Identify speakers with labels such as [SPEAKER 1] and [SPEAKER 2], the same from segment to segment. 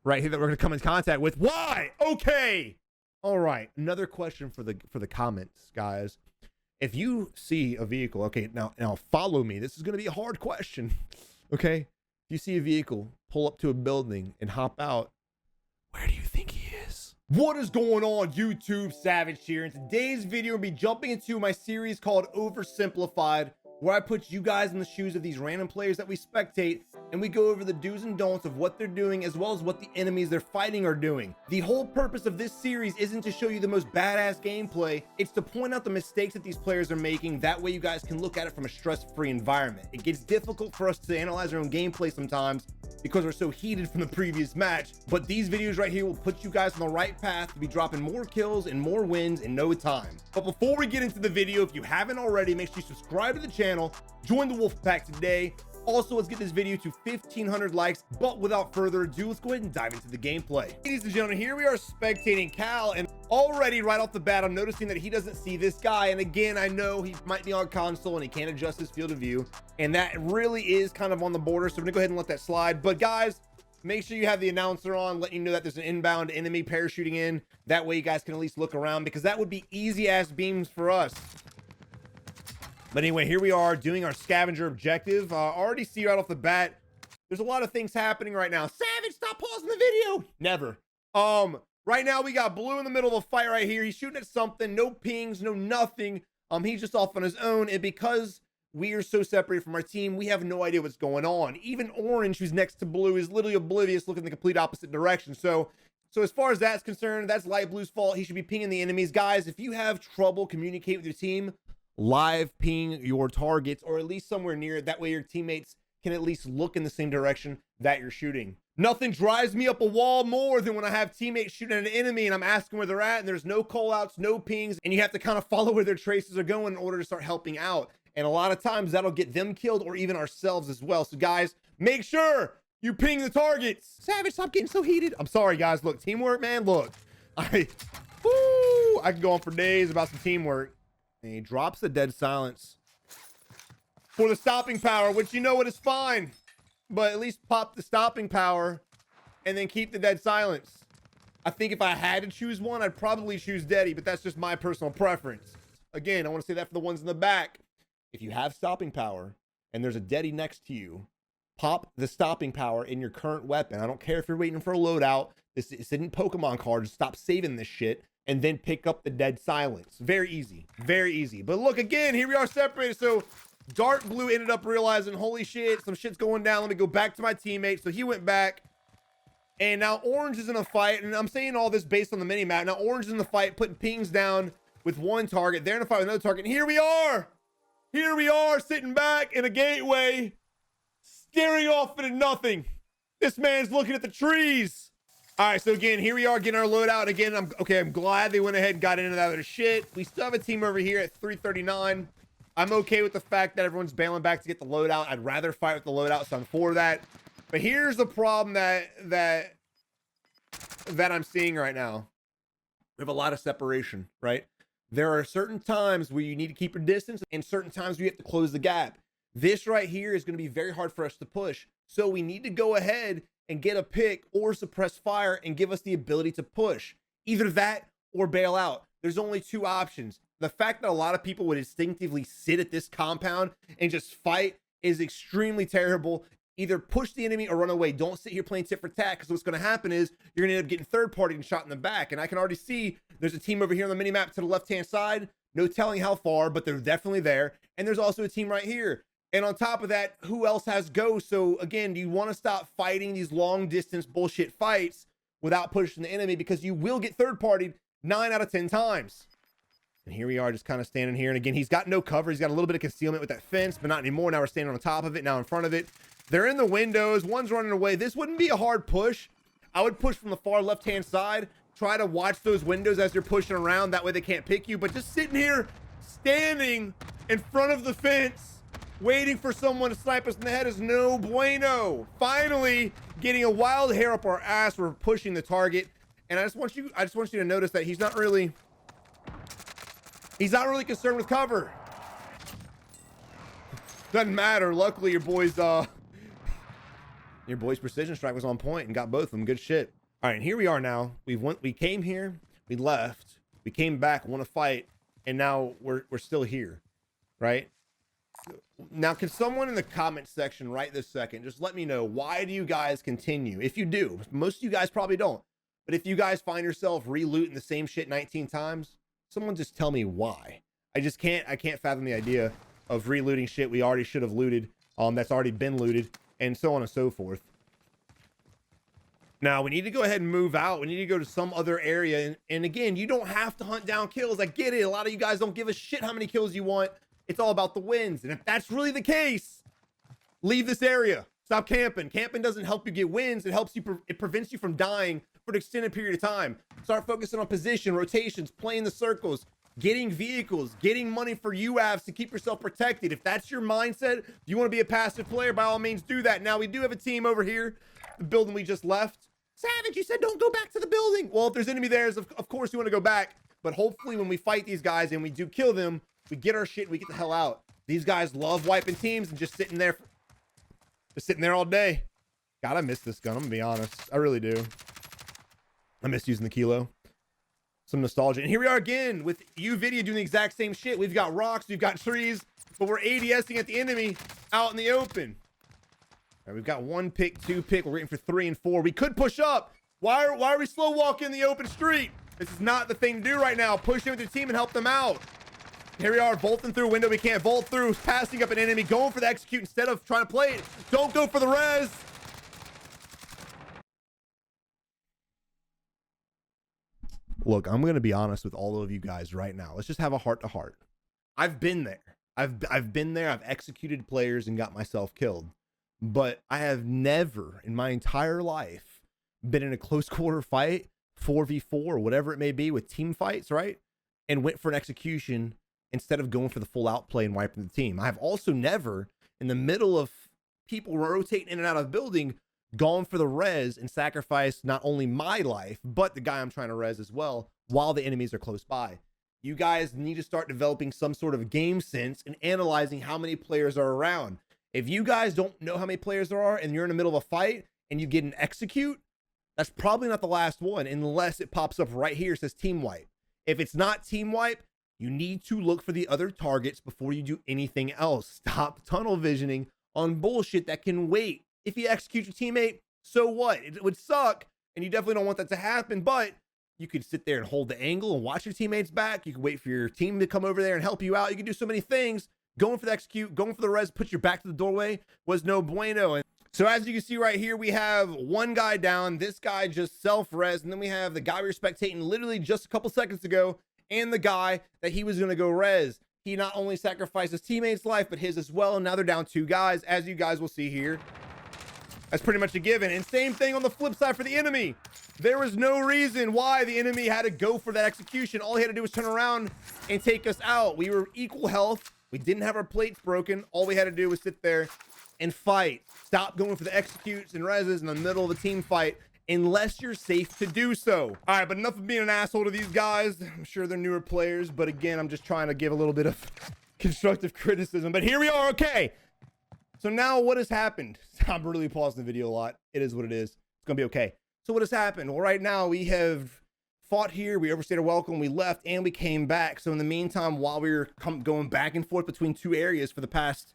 [SPEAKER 1] right here that we're going to come in contact with. Why? Okay. All right. Another question for the comments, guys. If you see a vehicle, okay, now follow me. This is going to be a hard question. Okay. If you see a vehicle, pull up to a building and hop out, where do you think he is? What is going on, YouTube? Savage here. In today's video, we'll be jumping into my series called Oversimplified, where I put you guys in the shoes of these random players that we spectate, and we go over the do's and don'ts of what they're doing, as well as what the enemies they're fighting are doing. The whole purpose of this series isn't to show you the most badass gameplay, it's to point out the mistakes that these players are making. That way you guys can look at it from a stress-free environment. It gets difficult for us to analyze our own gameplay sometimes because we're so heated from the previous match, but these videos right here will put you guys on the right path to be dropping more kills and more wins in no time. But before we get into the video, if you haven't already, make sure you subscribe to the channel, join the wolf pack today. Also, let's get this video to 1,500 likes, but without further ado, let's go ahead and dive into the gameplay. Ladies and gentlemen, here we are spectating Cal, and already right off the bat, I'm noticing that he doesn't see this guy. And again, I know he might be on console and he can't adjust his field of view, and that really is kind of on the border, so I'm gonna go ahead and let that slide. But guys, make sure you have the announcer on, letting you know that there's an inbound enemy parachuting in. That way you guys can at least look around, because that would be easy ass beams for us. But anyway, here we are doing our scavenger objective. Already see right off the bat, there's a lot of things happening right now. Savage, stop pausing the video. Never. Right now we got Blue in the middle of a fight right here. He's shooting at something, no pings, no nothing. He's just off on his own, and because we are so separated from our team, we have no idea what's going on. Even Orange, who's next to Blue, is literally oblivious, looking in the complete opposite direction. So as far as that's concerned, that's Light Blue's fault. He should be pinging the enemies. Guys, if you have trouble communicating with your team, live ping your targets, or at least somewhere near it. That way your teammates can at least look in the same direction that you're shooting. Nothing drives me up a wall more than when I have teammates shooting at an enemy and I'm asking where they're at, and there's no call outs, no pings, and you have to kind of follow where their traces are going in order to start helping out. And a lot of times that'll get them killed, or even ourselves as well. So guys, make sure you ping the targets. Savage, stop getting so heated. I'm sorry guys. Look, teamwork, man. Look, I can go on for days about some teamwork. And he drops the dead silence for the stopping power, which, you know what, is fine, but at least pop the stopping power and then keep the dead silence. I think if I had to choose one, I'd probably choose Deady, but that's just my personal preference. Again, I want to say that for the ones in the back. If you have stopping power and there's a Deady next to you, pop the stopping power in your current weapon. I don't care if you're waiting for a loadout. This isn't Pokemon cards. Stop saving this shit. And then pick up the dead silence. Very easy, very easy. But look, again, here we are separated. So Dark Blue ended up realizing, holy shit, some shit's going down. Let me go back to my teammate. So he went back, and now Orange is in a fight. And I'm saying all this based on the mini map. Now Orange is in the fight, putting pings down with one target. They're in a fight with another target. And here we are sitting back in a gateway, staring off into nothing. This man's looking at the trees. All right, so again, here we are getting our loadout. Again, I'm glad they went ahead and got into that with a shit. We still have a team over here at 339. I'm okay with the fact that everyone's bailing back to get the loadout. I'd rather fight with the loadout, so I'm for that. But here's the problem that I'm seeing right now. We have a lot of separation, right? There are certain times where you need to keep your distance, and certain times where you have to close the gap. This right here is going to be very hard for us to push. So we need to go ahead and get a pick or suppress fire and give us the ability to push. Either that or bail out. There's only two options. The fact that a lot of people would instinctively sit at this compound and just fight is extremely terrible. Either push the enemy or run away. Don't sit here playing tit for tat, because what's going to happen is you're going to end up getting third party and shot in the back. And I can already see there's a team over here on the mini map to the left hand side. No telling how far, but they're definitely there. And there's also a team right here. And on top of that, who else has go? So again, do you want to stop fighting these long distance bullshit fights without pushing the enemy? Because you will get third partied 9 out of 10 times. And here we are just kind of standing here. And again, he's got no cover. He's got a little bit of concealment with that fence, but not anymore. Now we're standing on top of it, now in front of it. They're in the windows. One's running away. This wouldn't be a hard push. I would push from the far left-hand side. Try to watch those windows as you're pushing around. That way they can't pick you. But just sitting here, standing in front of the fence, waiting for someone to snipe us in the head is no bueno. Finally, getting a wild hair up our ass. We're pushing the target. And I just want you to notice that he's not really concerned with cover. Doesn't matter. Luckily, your boys Your boy's precision strike was on point and got both of them. Good shit. All right, and here we are now. We came here, we left, we came back, won a fight, and now we're still here, right? Now, can someone in the comment section right this second just let me know, why do you guys continue? If you do, most of you guys probably don't, but if you guys find yourself re-looting the same shit 19 times, someone just tell me why. I can't fathom the idea of re-looting shit we already should have looted, that's already been looted, and so on and so forth. Now, we need to go ahead and move out. We need to go to some other area. And again, you don't have to hunt down kills. I get it. A lot of you guys don't give a shit how many kills you want. It's all about the wins. And if that's really the case, leave this area. Stop camping. Camping doesn't help you get wins. It helps you, it prevents you from dying for an extended period of time. Start focusing on position, rotations, playing the circles, getting vehicles, getting money for UAVs to keep yourself protected. If that's your mindset, if you want to be a passive player, by all means do that. Now, we do have a team over here, the building we just left. Savage, you said don't go back to the building. Well, if there's enemy there, of course you want to go back. But hopefully when we fight these guys and we do kill them, we get our shit and we get the hell out. These guys love wiping teams and just sitting there all day. God, I miss this gun. I'm gonna be honest. I really do. I miss using the kilo. Some nostalgia. And here we are again with UVidia doing the exact same shit. We've got rocks, we've got trees, but we're ADSing at the enemy out in the open. All right, we've got 1 pick, 2 pick. We're waiting for 3 and 4. We could push up. Why are we slow walking in the open street? This is not the thing to do right now. Push in with your team and help them out. Here we are, bolting through a window we can't bolt through, passing up an enemy, going for the execute instead of trying to play it. Don't go for the res. Look, I'm going to be honest with all of you guys right now. Let's just have a heart to heart. I've been there. I've been there. I've executed players and got myself killed. But I have never in my entire life been in a close quarter fight, 4v4, whatever it may be, with team fights, right? And went for an execution instead of going for the full out play and wiping the team. I've also never, in the middle of people rotating in and out of the building, gone for the res and sacrificed not only my life, but the guy I'm trying to res as well, while the enemies are close by. You guys need to start developing some sort of game sense and analyzing how many players are around. If you guys don't know how many players there are and you're in the middle of a fight and you get an execute, that's probably not the last one unless it pops up right here, it says team wipe. If it's not team wipe, you need to look for the other targets before you do anything else. Stop tunnel visioning on bullshit that can wait. If you execute your teammate, so what? It would suck, and you definitely don't want that to happen, but you could sit there and hold the angle and watch your teammates back. You can wait for your team to come over there and help you out. You can do so many things. Going for the execute, going for the res, put your back to the doorway was no bueno. And so as you can see right here, we have one guy down. This guy just self-res, and then we have the guy we were spectating literally just a couple seconds ago, and the guy that he was going to go res. He not only sacrificed his teammate's life, but his as well. And now they're down 2 guys, as you guys will see here. That's pretty much a given. And same thing on the flip side for the enemy. There was no reason why the enemy had to go for that execution. All he had to do was turn around and take us out. We were equal health. We didn't have our plates broken. All we had to do was sit there and fight. Stop going for the executes and reses in the middle of a team fight unless you're safe to do so. All right, but enough of being an asshole to these guys. I'm sure they're newer players, but again, I'm just trying to give a little bit of constructive criticism. But here we are, okay. So now what has happened? I'm really pausing the video a lot. It is what it is. It's gonna be okay. So what has happened? Well, right now we have fought here, we overstayed our welcome, we left, and we came back. So in the meantime, while we were going back and forth between 2 areas for the past,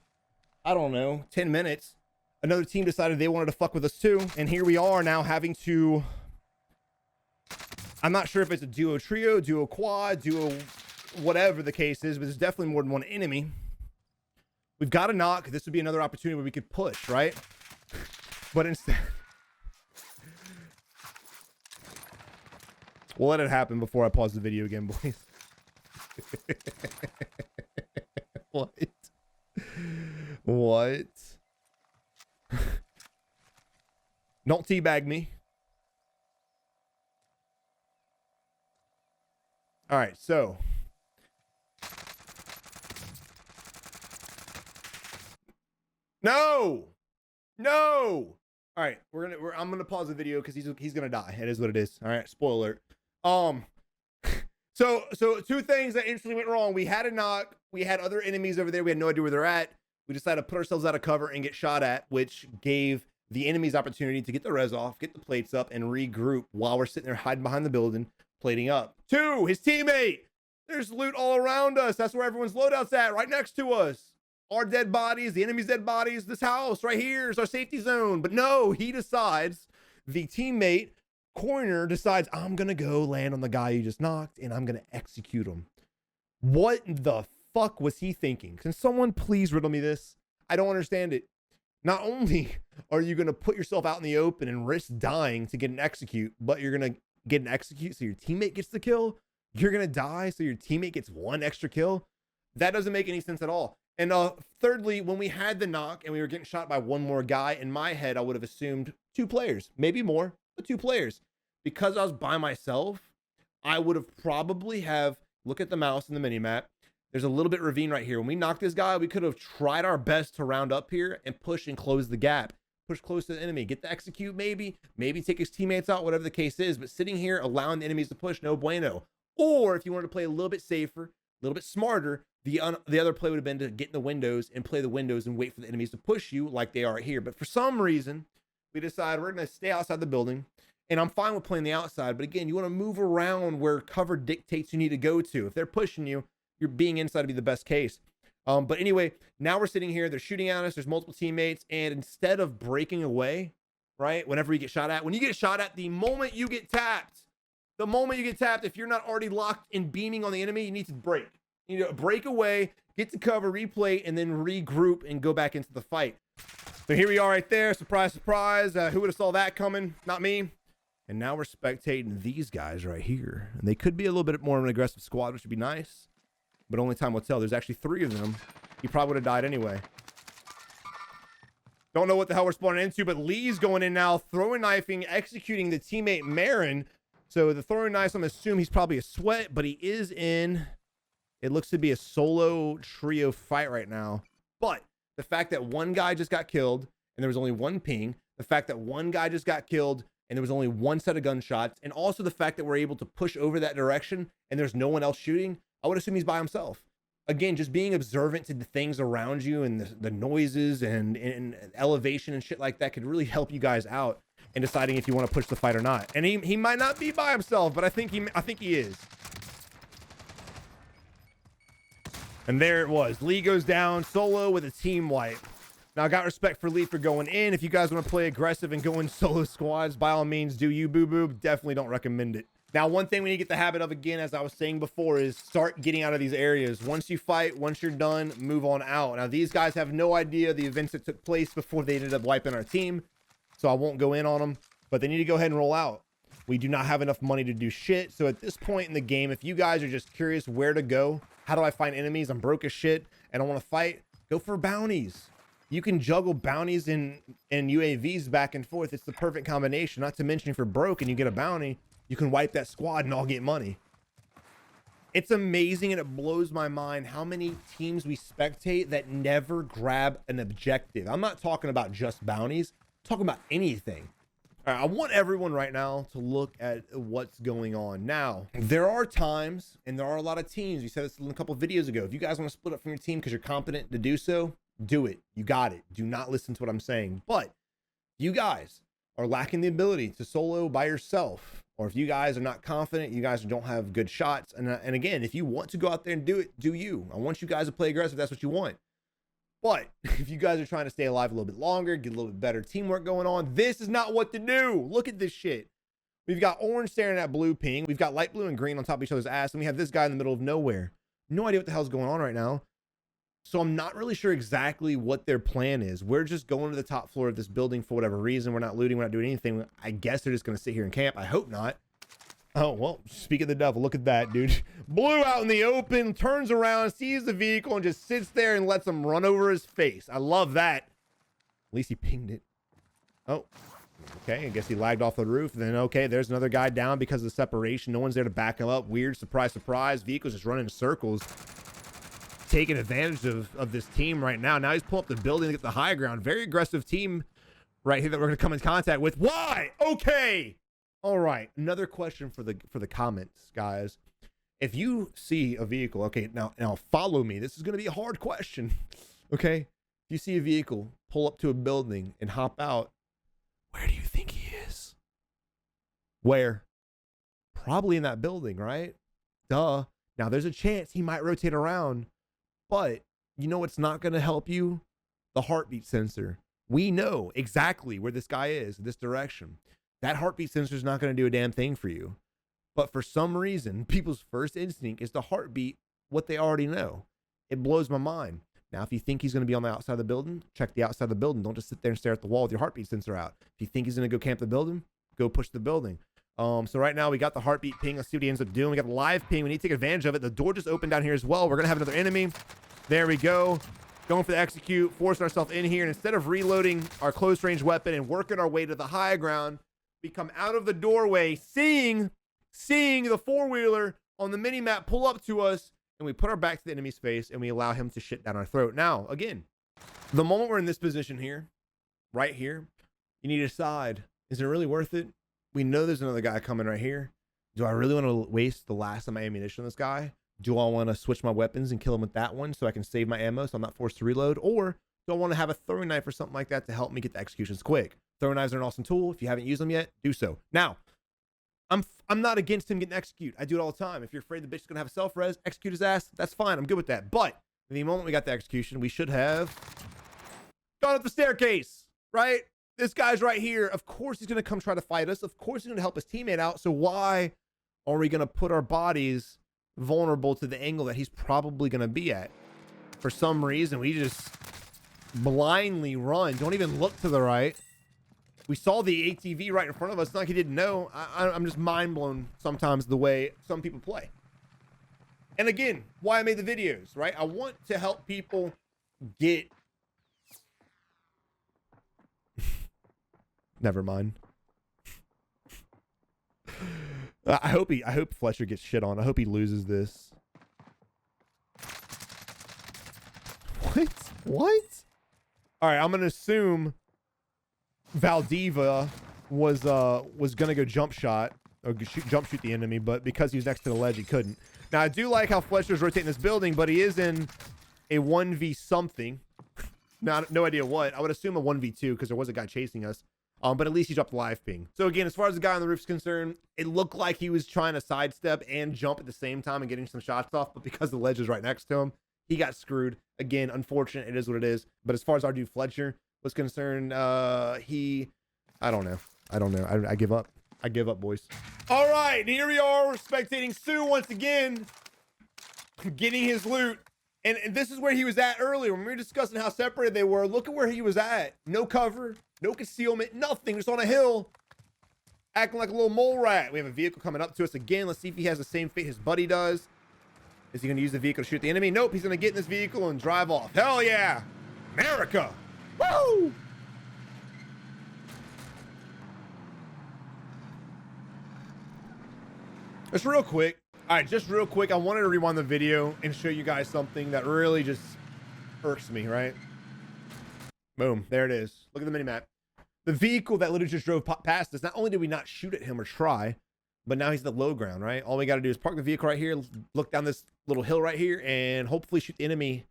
[SPEAKER 1] I don't know, 10 minutes, another team decided they wanted to fuck with us too. And here we are now having to, I'm not sure if it's a duo trio, duo quad, duo whatever the case is, but there's definitely more than one enemy. We've got to knock. This would be another opportunity where we could push, right? But instead, we'll let it happen before I pause the video again, boys. What? What? Don't teabag me. All right, so no. All right, I'm gonna pause the video because he's gonna die. It is what it is. All right, spoiler alert. So 2 things that instantly went wrong. We had a knock. We had other enemies over there. We had no idea where they're at. We decided to put ourselves out of cover and get shot at, which gave the enemy's opportunity to get the res off, get the plates up, and regroup while we're sitting there hiding behind the building, plating up. 2, his teammate. There's loot all around us. That's where everyone's loadout's at, right next to us. Our dead bodies, the enemy's dead bodies, this house right here is our safety zone. But no, he decides, the teammate, corner, decides, I'm going to go land on the guy you just knocked, and I'm going to execute him. What the fuck was he thinking? Can someone please riddle me this? I don't understand it. Not only are you going to put yourself out in the open and risk dying to get an execute, but you're going to get an execute so your teammate gets the kill. You're going to die so your teammate gets 1 extra kill. That doesn't make any sense at all. And thirdly, when we had the knock and we were getting shot by 1 more guy, in my head, I would have assumed 2 players, maybe more, but 2 players. Because I was by myself, I would have probably look at the mouse in the mini map. There's a little bit ravine right here. When we knocked this guy, we could have tried our best to round up here and push and close the gap. Push close to the enemy, get the execute maybe take his teammates out, whatever the case is. But sitting here, allowing the enemies to push, no bueno. Or if you wanted to play a little bit safer, a little bit smarter, the other play would have been to get in the windows and play the windows and wait for the enemies to push you like they are here. But for some reason, we decided we're going to stay outside the building. And I'm fine with playing the outside. But again, you want to move around where cover dictates you need to go to. If they're pushing you, you're being inside to be the best case. But anyway, now we're sitting here. They're shooting at us. There's multiple teammates. And instead of breaking away, right, whenever you get shot at, when you get shot at, the moment you get tapped, if you're not already locked and beaming on the enemy, you need to break. You need to break away, get to cover, replay, and then regroup and go back into the fight. So here we are right there. Surprise, surprise. Who would have saw that coming? Not me. And now we're spectating these guys right here. And they could be a little bit more of an aggressive squad, which would be nice. But only time will tell. There's actually 3 of them. He probably would have died anyway. Don't know what the hell we're spawning into, but Lee's going in now, throwing knifing, executing the teammate Marin. So the throwing knives, I'm assuming he's probably a sweat, but he is in. It looks to be a solo trio fight right now. But the fact that 1 guy just got killed and there was only 1 ping, the fact that 1 guy just got killed and there was only 1 set of gunshots, and also the fact that we're able to push over that direction and there's no one else shooting, I would assume he's by himself. Again, just being observant to the things around you and the noises and elevation and shit like that could really help you guys out in deciding if you want to push the fight or not. And he might not be by himself, but I think he is. And there it was. Lee goes down solo with a team wipe. Now, I got respect for Lee for going in. If you guys want to play aggressive and go in solo squads, by all means, do you, boo-boo. Definitely don't recommend it. Now, one thing we need to get the habit of, again, as I was saying before, is start getting out of these areas. Once you fight, once you're done, move on out. Now, these guys have no idea the events that took place before they ended up wiping our team, so I won't go in on them, but they need to go ahead and roll out. We do not have enough money to do shit, so at this point in the game, if you guys are just curious where to go, how do I find enemies, I'm broke as shit, and I want to fight, go for bounties. You can juggle bounties and UAVs back and forth. It's the perfect combination. Not to mention, if you're broke and you get a bounty, you can wipe that squad and all get money. It's amazing, and it blows my mind how many teams we spectate that never grab an objective. I'm not talking about just bounties. I'm talking about anything. All right, I want everyone right now to look at what's going on. Now, there are times, and there are a lot of teams. We said this in a couple of videos ago. If you guys want to split up from your team because you're competent to do so, do it. You got it. Do not listen to what I'm saying. But you guys are lacking the ability to solo by yourself, or if you guys are not confident, you guys don't have good shots. And again, if you want to go out there and do it, do you. I want you guys to play aggressive. That's what you want. But if you guys are trying to stay alive a little bit longer, get a little bit better teamwork going on, this is not what to do. Look at this shit. We've got orange staring at blue ping. We've got light blue and green on top of each other's ass. And we have this guy in the middle of nowhere. No idea what the hell's going on right now. So I'm not really sure exactly what their plan is. We're just going to the top floor of this building for whatever reason. We're not looting. We're not doing anything. I guess they're just going to sit here and camp. I hope not. Oh, well, speak of the devil. Look at that, dude. Blue out in the open, turns around, sees the vehicle, and just sits there and lets him run over his face. I love that. At least he pinged it. Oh, okay. I guess he lagged off the roof. Then, okay, there's another guy down because of the separation. No one's there to back him up. Weird. Surprise, surprise. Vehicle's just running in circles, taking advantage of this team right now. Now he's pulling up the building to get the high ground. Very aggressive team right here that we're going to come in contact with. Why? Okay. All right. Another question for the comments, guys. If you see a vehicle, okay, now follow me. This is going to be a hard question. Okay. If you see a vehicle, pull up to a building and hop out, Where? Probably in that building, right? Duh. Now there's a chance he might rotate around, but you know what's not going to help you? The heartbeat sensor. We know exactly where this guy is, this direction. That heartbeat sensor is not going to do a damn thing for you. But for some reason, people's first instinct is to heartbeat what they already know. It blows my mind. Now, if you think he's going to be on the outside of the building, check the outside of the building. Don't just sit there and stare at the wall with your heartbeat sensor out. If you think he's going to go camp the building, go push the building. So right now we got the heartbeat ping. Let's see what he ends up doing. We got the live ping. We need to take advantage of it. The door just opened down here as well. We're going to have another enemy. There we go. Going for the execute, forcing ourselves in here. And instead of reloading our close range weapon and working our way to the high ground, we come out of the doorway, seeing the four-wheeler on the mini-map pull up to us, and we put our back to the enemy's face and we allow him to shit down our throat. Now, again, the moment we're in this position here, right here, you need to decide, is it really worth it? We know there's another guy coming right here. Do I really want to waste the last of my ammunition on this guy? Do I want to switch my weapons and kill him with that one so I can save my ammo so I'm not forced to reload? Or do I want to have a throwing knife or something like that to help me get the executions quick? Throwing knives are an awesome tool. If you haven't used them yet, do so. Now, I'm not against him getting execute. I do it all the time. If you're afraid the bitch is going to have a self-res, execute his ass, that's fine. I'm good with that. But the moment we got the execution, we should have gone up the staircase, right? This guy's right here. Of course he's going to come try to fight us. Of course he's going to help his teammate out. So why are we going to put our bodies vulnerable to the angle that he's probably going to be at? For some reason, we just blindly run. Don't even look to the right. We saw the ATV right in front of us. It's not like he didn't know. I'm just mind blown sometimes the way some people play. And again, why I made the videos, right? I want to help people get... Never mind. I hope Fletcher gets shit on. I hope he loses this. What? All right, I'm gonna assume Valdiva was gonna go jump shot or jump shoot the enemy, but because he was next to the ledge, he couldn't. Now I do like how Fletcher's rotating this building, but he is in a 1v something. No idea what. I would assume a 1v2 because there was a guy chasing us. But at least he dropped the live ping. So again, as far as the guy on the roof is concerned, it looked like he was trying to sidestep and jump at the same time and getting some shots off, but because the ledge is right next to him, he got screwed. Again, unfortunate. It is what it is. But as far as our dude Fletcher was concerned, I don't know. I give up. I give up, boys. All right, here we are. We're spectating Sue once again, getting his loot. And this is where he was at earlier when we were discussing how separated they were. Look at where he was at. No cover, no concealment, nothing. Just on a hill, acting like a little mole rat. We have a vehicle coming up to us again. Let's see if he has the same fate his buddy does. Is he going to use the vehicle to shoot the enemy? Nope. He's going to get in this vehicle and drive off. Hell yeah. America. Woo! Just real quick. All right, just real quick. I wanted to rewind the video and show you guys something that really just irks me, right? Boom. There it is. Look at the mini map. The vehicle that literally just drove past us. Not only did we not shoot at him or try, but now he's at the low ground, right? All we got to do is park the vehicle right here, look down this little hill right here, and hopefully shoot the enemy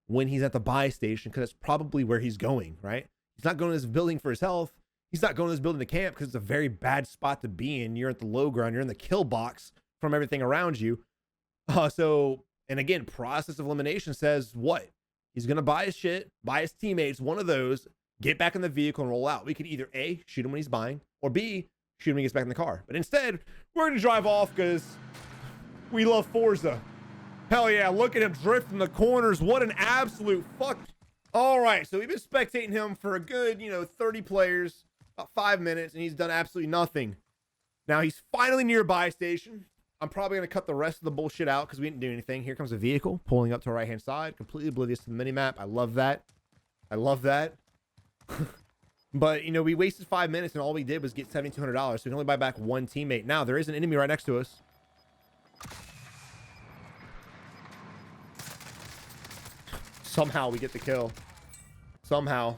[SPEAKER 1] when he's at the buy station, because that's probably where he's going, right? He's not going to this building for his health. He's not going to this building to camp because it's a very bad spot to be in. You're at the low ground. You're in the kill box from everything around you. And again, process of elimination says what? He's going to buy his shit, buy his teammates, one of those, get back in the vehicle and roll out. We could either A, shoot him when he's buying, or B, shoot him when he gets back in the car. But instead, we're going to drive off because we love Forza. Hell yeah, look at him drifting the corners. What an absolute fuck. All right, so we've been spectating him for a good, 30 players, about 5 minutes, and he's done absolutely nothing. Now he's finally near a buy station. I'm probably going to cut the rest of the bullshit out because we didn't do anything. Here comes a vehicle pulling up to our right-hand side, completely oblivious to the mini-map. I love that. I love that. But, we wasted 5 minutes and all we did was get $7,200. So we can only buy back one teammate. Now, there is an enemy right next to us. Somehow we get the kill. Somehow.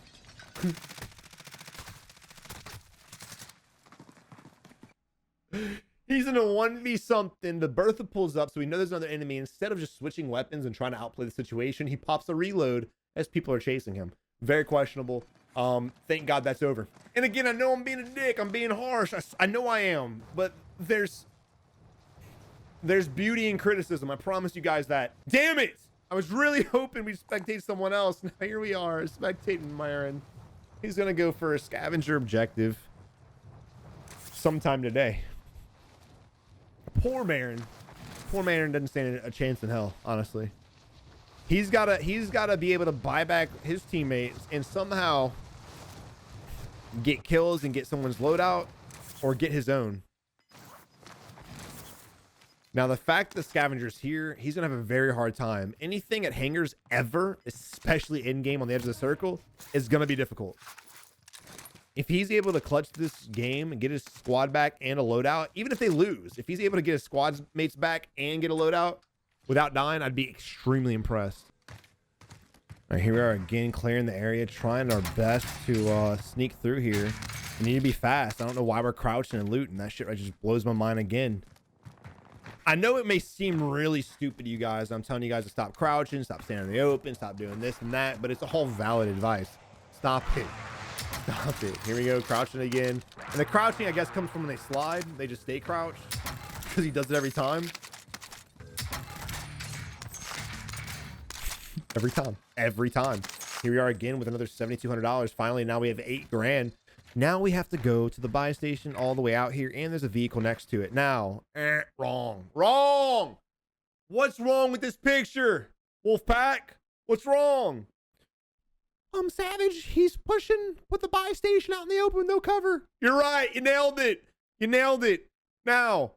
[SPEAKER 1] He's in a 1v something. The Bertha pulls up, so we know there's another enemy. Instead of just switching weapons and trying to outplay the situation, he pops a reload as people are chasing him. Very questionable. Thank God that's over. And again, I know I'm being a dick. I'm being harsh. I know I am. But there's beauty in criticism. I promise you guys that. Damn it! I was really hoping we'd spectate someone else. Now here we are, spectating Myron. He's going to go for a scavenger objective sometime today. Poor Marin. Poor Marin doesn't stand a chance in hell, honestly. He's gotta be able to buy back his teammates and somehow get kills and get someone's loadout or get his own. Now, the fact that the scavenger's here, he's going to have a very hard time. Anything at hangars ever, especially in-game on the edge of the circle, is going to be difficult. If he's able to clutch this game and get his squad back and a loadout, even if they lose, if he's able to get his squad mates back and get a loadout without dying, I'd be extremely impressed. All right, here we are again, clearing the area, trying our best to sneak through here. We need to be fast. I don't know why we're crouching and looting. That shit just blows my mind again. I know it may seem really stupid to you guys. I'm telling you guys to stop crouching, stop standing in the open, stop doing this and that, but it's all valid advice. Stop it. Stop it. Here we go, crouching again. And the crouching, I guess, comes from when they slide. They just stay crouched because he does it every time. Every time. Every time. Here we are again with another $7,200. Finally, now we have $8 grand. Now we have to go to the buy station all the way out here, and there's a vehicle next to it. Now, wrong. Wrong! What's wrong with this picture? Wolfpack? What's wrong? Savage, he's pushing, put the buy station out in the open with no cover. You're right. You nailed it. You nailed it. Now,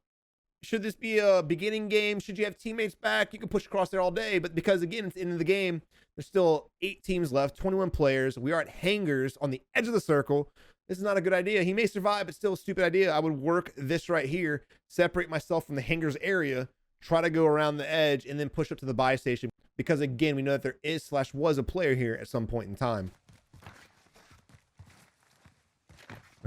[SPEAKER 1] should this be a beginning game? Should you have teammates back? You can push across there all day, but because, again, it's the end of the game, there's still 8 teams left, 21 players. We are at hangars on the edge of the circle. This is not a good idea. He may survive, but still a stupid idea. I would work this right here, separate myself from the hangars area, try to go around the edge, and then push up to the buy station. Because, again, we know that there is / was a player here at some point in time.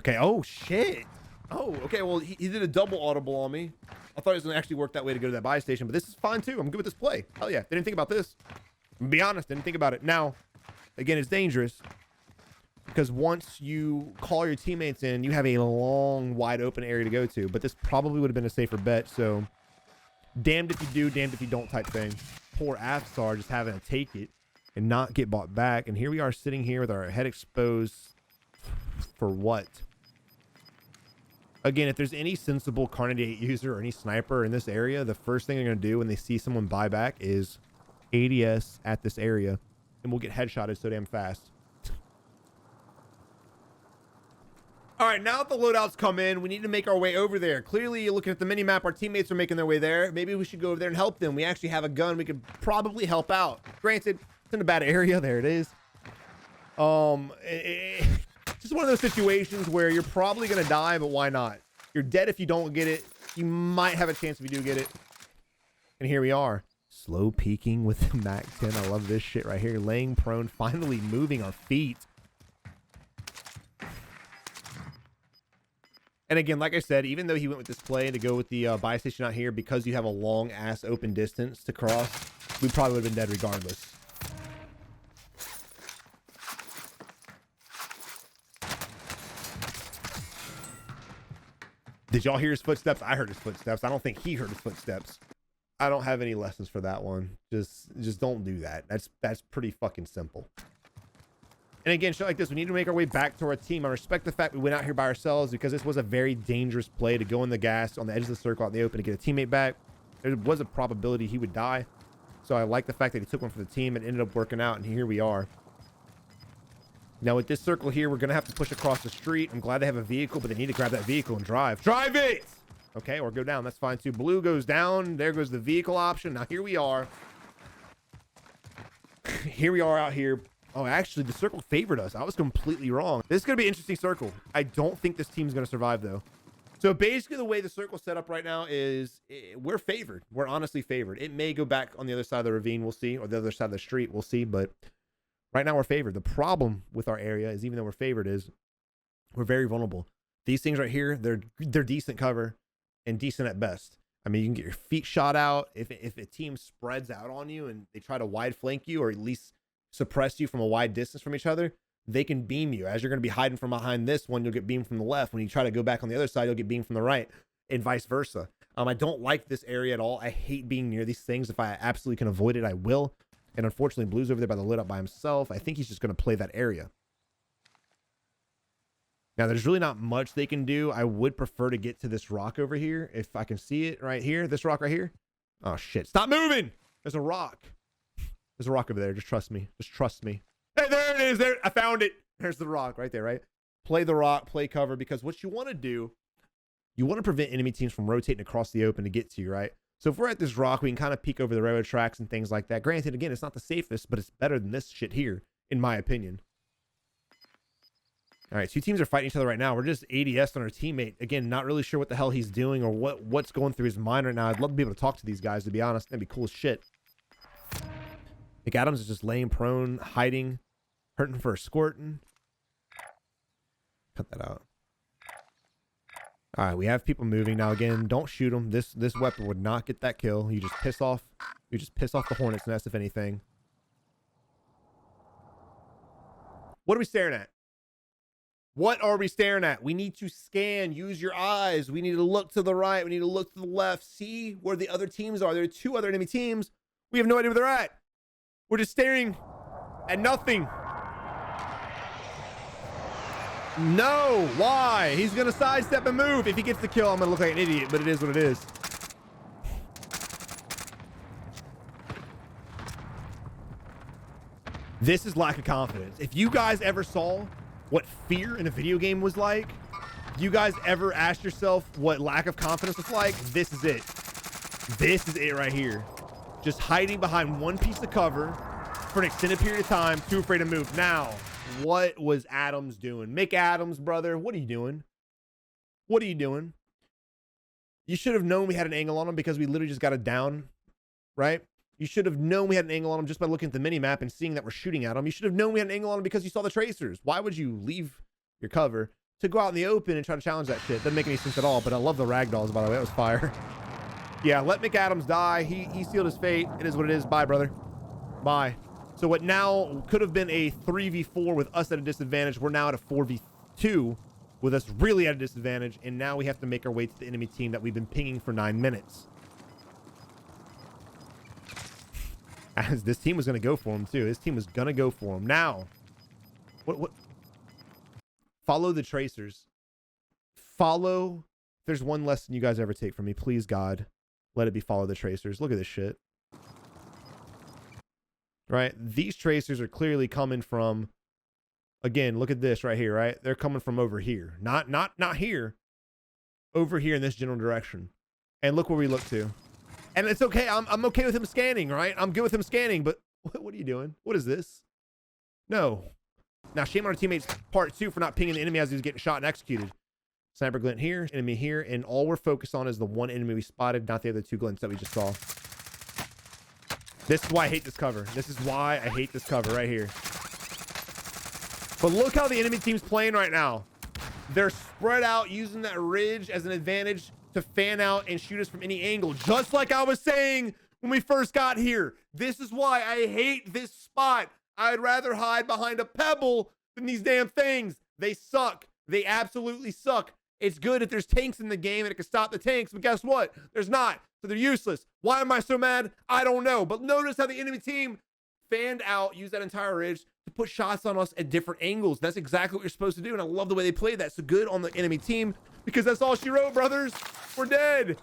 [SPEAKER 1] Okay. Oh, shit. Oh, okay. Well, he did a double audible on me. I thought he was going to actually work that way to go to that buy station, but this is fine, too. I'm good with this play. Hell yeah. Didn't think about this. I'm be honest. Didn't think about it. Now, again, it's dangerous. Because once you call your teammates in, you have a long, wide open area to go to. But this probably would have been a safer bet. So, damned if you do, damned if you don't type thing. Poor Afsar just having to take it and not get bought back. And here we are sitting here with our head exposed for what? Again, if there's any sensible Carnage 8 user or any sniper in this area, the first thing they're going to do when they see someone buy back is ADS at this area. And we'll get headshotted so damn fast. All right, now that the loadouts come in, we need to make our way over there. Clearly, looking at the mini-map, our teammates are making their way there. Maybe we should go over there and help them. We actually have a gun. We could probably help out. Granted, it's in a bad area. There it is. Just one of those situations where you're probably going to die, but why not? You're dead if you don't get it. You might have a chance if you do get it. And here we are. Slow peeking with the MAC-10. I love this shit right here. Laying prone, finally moving our feet. And again, like I said, even though he went with this play to go with the buy station out here, because you have a long ass open distance to cross, we probably would have been dead regardless. Did y'all hear his footsteps? I heard his footsteps. I don't think he heard his footsteps. I don't have any lessons for that one. Just don't do that. That's pretty fucking simple. And again, shit like this, we need to make our way back to our team. I respect the fact we went out here by ourselves because this was a very dangerous play to go in the gas on the edge of the circle out in the open to get a teammate back. There was a probability he would die. So I like the fact that he took one for the team and ended up working out, and here we are. Now with this circle here, we're going to have to push across the street. I'm glad they have a vehicle, but they need to grab that vehicle and drive. Drive it! Okay, or go down. That's fine too. Blue goes down. There goes the vehicle option. Now here we are. Here we are out here. Oh, actually, the circle favored us. I was completely wrong. This is going to be an interesting circle. I don't think this team's going to survive, though. So basically, the way the circle's set up right now is we're favored. We're honestly favored. It may go back on the other side of the ravine. We'll see. Or the other side of the street. We'll see. But right now, we're favored. The problem with our area is even though we're favored is we're very vulnerable. These things right here, they're decent cover and decent at best. I mean, you can get your feet shot out. If a team spreads out on you and they try to wide flank you or at least suppress you from a wide distance from each other, they can beam you. As you're going to be hiding from behind this one, you'll get beamed from the left. When you try to go back on the other side, you'll get beamed from the right, and vice versa. I don't like this area at all. I hate being near these things. If I absolutely can avoid it, I will. And unfortunately, Blue's over there by the lit up by himself. I think he's just going to play that area. Now, there's really not much they can do. I would prefer to get to this rock over here. If I can see it right here, this rock right here. Oh, shit. Stop moving. There's a rock. There's a rock over there. Just trust me. Just trust me. Hey, there it is. There. I found it. There's the rock right there, right? Play the rock, play cover, because what you want to do, you want to prevent enemy teams from rotating across the open to get to you, right? So if we're at this rock, we can kind of peek over the railroad tracks and things like that. Granted, again, it's not the safest, but it's better than this shit here, in my opinion. All right, 2 teams are fighting each other right now. We're just ADS on our teammate. Again, not really sure what the hell he's doing or what's going through his mind right now. I'd love to be able to talk to these guys, to be honest. That'd be cool as shit. McAdams is just laying prone, hiding, hurting for a squirting. Cut that out. All right, we have people moving now. Again, don't shoot them. This weapon would not get that kill. You just piss off the hornet's nest, if anything. What are we staring at? What are we staring at? We need to scan. Use your eyes. We need to look to the right. We need to look to the left. See where the other teams are. There are 2 other enemy teams. We have no idea where they're at. We're just staring at nothing. No. Why? He's going to sidestep and move. If he gets the kill, I'm going to look like an idiot, but it is what it is. This is lack of confidence. If you guys ever saw what fear in a video game was like, you guys ever asked yourself what lack of confidence was like, this is it. This is it right here. Just hiding behind one piece of cover for an extended period of time, too afraid to move. Now, what was Adams doing? McAdams, brother, what are you doing? What are you doing? You should have known we had an angle on him because we literally just got it down, right? You should have known we had an angle on him just by looking at the mini-map and seeing that we're shooting at him. You should have known we had an angle on him because you saw the tracers. Why would you leave your cover to go out in the open and try to challenge that shit? Doesn't make any sense at all, but I love the ragdolls, by the way. That was fire. Yeah, let McAdams die. He sealed his fate. It is what it is. Bye, brother. Bye. So what now could have been a 3v4 with us at a disadvantage, we're now at a 4v2 with us really at a disadvantage, and now we have to make our way to the enemy team that we've been pinging for 9 minutes. As this team was going to go for him too. This team was going to go for him. Now, what? Follow the tracers. Follow. If there's one lesson you guys ever take from me, please, God, let it be follow the tracers. Look at this shit. Right? These tracers are clearly coming from, again, look at this right here, right? They're coming from over here. Not here. Over here in this general direction. And look where we look to. And it's okay. I'm okay with him scanning, right? I'm good with him scanning, but what are you doing? What is this? No. Now, shame on our teammates part 2 for not pinging the enemy as he was getting shot and executed. Sniper glint here, enemy here, and all we're focused on is the one enemy we spotted, not the other 2 glints that we just saw. This is why I hate this cover. This is why I hate this cover right here. But look how the enemy team's playing right now. They're spread out using that ridge as an advantage to fan out and shoot us from any angle, just like I was saying when we first got here. This is why I hate this spot. I'd rather hide behind a pebble than these damn things. They suck. They absolutely suck. It's good if there's tanks in the game and it can stop the tanks, but guess what? There's not, so they're useless. Why am I so mad? I don't know, but notice how the enemy team fanned out, used that entire ridge to put shots on us at different angles. That's exactly what you're supposed to do, and I love the way they played that. So good on the enemy team, because that's all she wrote, brothers. We're dead.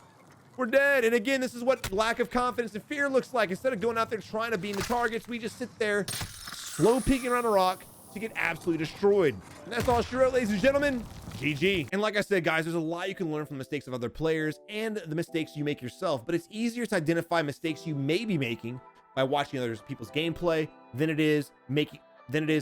[SPEAKER 1] We're dead. And again, this is what lack of confidence and fear looks like. Instead of going out there trying to beam the targets, we just sit there slow peeking around a rock to get absolutely destroyed. And that's all she wrote, ladies and gentlemen. GG. And like I said, guys, there's a lot you can learn from mistakes of other players and the mistakes you make yourself, but it's easier to identify mistakes you may be making by watching other people's gameplay than it is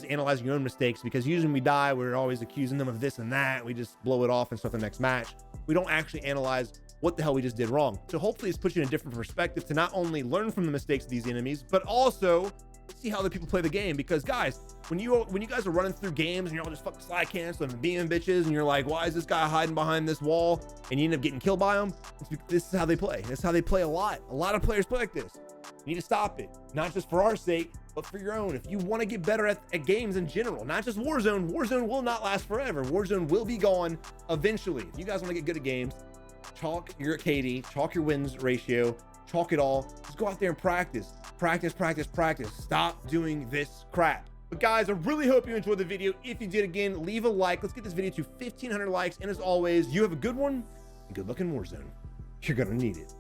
[SPEAKER 1] analyzing your own mistakes, because usually when we die, we're always accusing them of this and that. We just blow it off and start the next match. We don't actually analyze what the hell we just did wrong. So hopefully this puts you in a different perspective to not only learn from the mistakes of these enemies, but also see how other people play the game. Because guys, when you guys are running through games and you're all just fucking slide canceling and beaming bitches, and you're like, why is this guy hiding behind this wall? And you end up getting killed by him. This is how they play. This is how they play a lot. A lot of players play like this. You need to stop it, not just for our sake, but for your own. If you want to get better at games in general, not just Warzone. Warzone will not last forever. Warzone will be gone eventually. If you guys want to get good at games, chalk your KD, chalk your wins ratio, chalk it all. Just go out there and practice. Practice, practice, practice. Stop doing this crap. But guys, I really hope you enjoyed the video. If you did, again, leave a like. Let's get this video to 1,500 likes. And as always, you have a good one and good luck in Warzone. You're gonna need it.